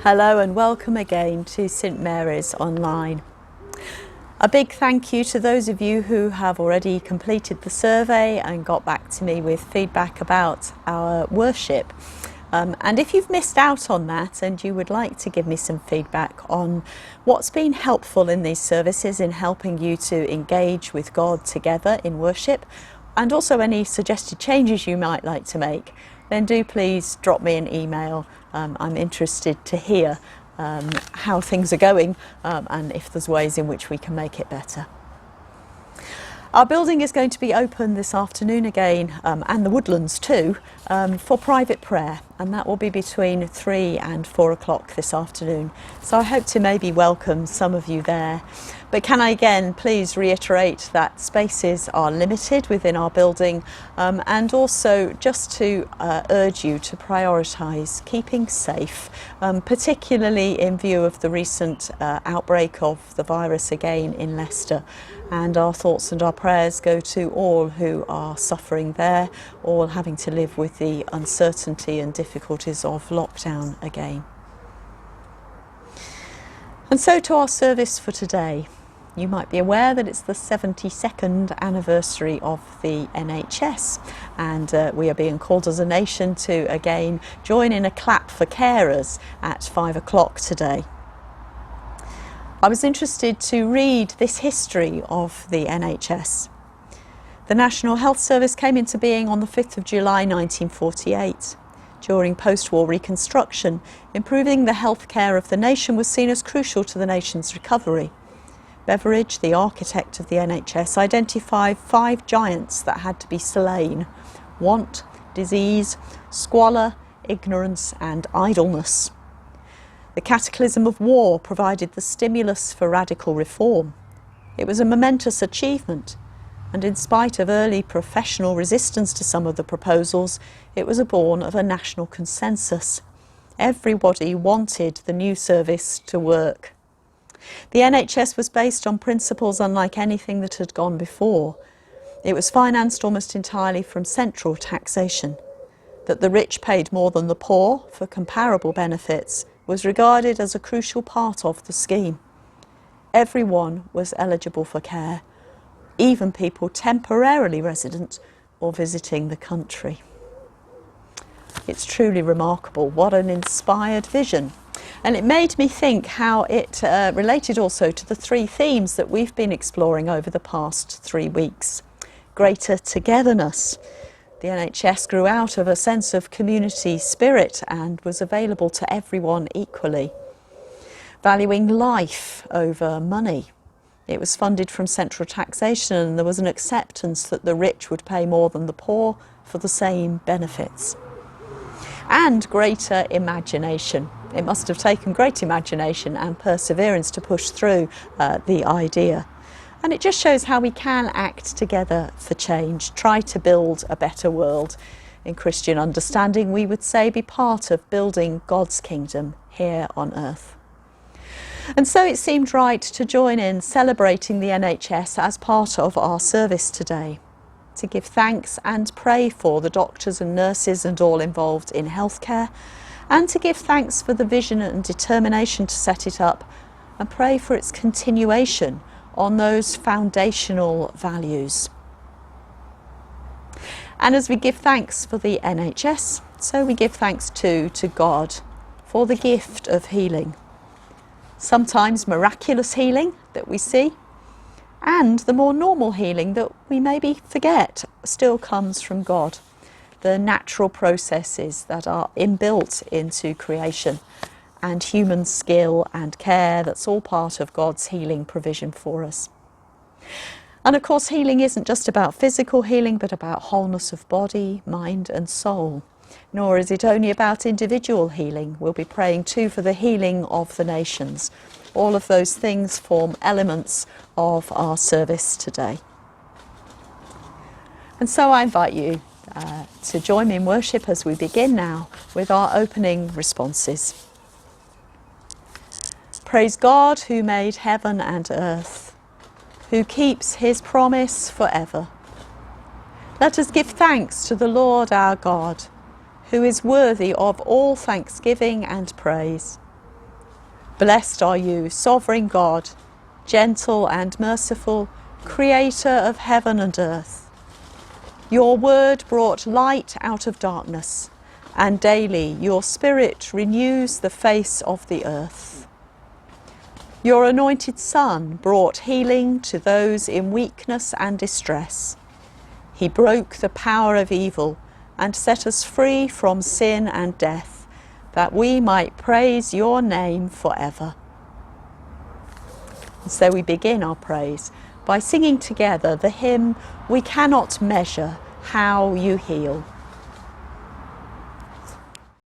Hello and welcome again to St Mary's Online. A big thank you to those of you who have already completed the survey and got back to me with feedback about our worship. And if you've missed out on that and you would like to give me some feedback on what's been helpful in these services in helping you to engage with God together in worship, and also any suggested changes you might like to make, then do please drop me an email. I'm interested to hear how things are going and if there's ways in which we can make it better. Our building is going to be open this afternoon again, and the Woodlands too, for private prayer, and that will be between 3 and 4 o'clock this afternoon. So I hope to maybe welcome some of you there. But can I again please reiterate that spaces are limited within our building, and also just to urge you to prioritise keeping safe, particularly in view of the recent outbreak of the virus again in Leicester. And our thoughts and our prayers go to all who are suffering there, all having to live with the uncertainty and difficulties of lockdown again. And so to our service for today. You might be aware that it's the 72nd anniversary of the NHS, and we are being called as a nation to again join in a clap for carers at 5 o'clock today. I was interested to read this history of the NHS. The National Health Service came into being on the 5th of July 1948. During post-war reconstruction, improving the health care of the nation was seen as crucial to the nation's recovery. Beveridge, the architect of the NHS, identified 5 giants that had to be slain: want, disease, squalor, ignorance and idleness. The cataclysm of war provided the stimulus for radical reform. It was a momentous achievement, and in spite of early professional resistance to some of the proposals, it was born of a national consensus. Everybody wanted the new service to work. The NHS was based on principles unlike anything that had gone before. It was financed almost entirely from central taxation. That the rich paid more than the poor for comparable benefits was regarded as a crucial part of the scheme. Everyone was eligible for care, even people temporarily resident or visiting the country. It's truly remarkable. What an inspired vision. And it made me think how it related also to the 3 themes that we've been exploring over the past 3 weeks. Greater togetherness. The NHS grew out of a sense of community spirit and was available to everyone equally. Valuing life over money. It was funded from central taxation, and there was an acceptance that the rich would pay more than the poor for the same benefits. And greater imagination. It must have taken great imagination and perseverance to push through the idea. And it just shows how we can act together for change, try to build a better world. In Christian understanding, we would say be part of building God's kingdom here on earth. And so it seemed right to join in celebrating the NHS as part of our service today, to give thanks and pray for the doctors and nurses and all involved in healthcare, and to give thanks for the vision and determination to set it up, and pray for its continuation on those foundational values. And as we give thanks for the NHS, so we give thanks too to God for the gift of healing. Sometimes miraculous healing that we see, and the more normal healing that we maybe forget still comes from God. The natural processes that are inbuilt into creation, and human skill and care, that's all part of God's healing provision for us. And of course, healing isn't just about physical healing, but about wholeness of body, mind and soul. Nor is it only about individual healing. We'll be praying too for the healing of the nations. All of those things form elements of our service today. And so I invite you to join me in worship as we begin now with our opening responses. Praise God who made heaven and earth, who keeps his promise forever. Let us give thanks to the Lord our God, who is worthy of all thanksgiving and praise. Blessed are you, sovereign God, gentle and merciful, creator of heaven and earth. Your word brought light out of darkness, and daily your Spirit renews the face of the earth. Your anointed Son brought healing to those in weakness and distress. He broke the power of evil and set us free from sin and death, that we might praise your name forever. And so we begin our praise by singing together the hymn, "We Cannot Measure How You Heal."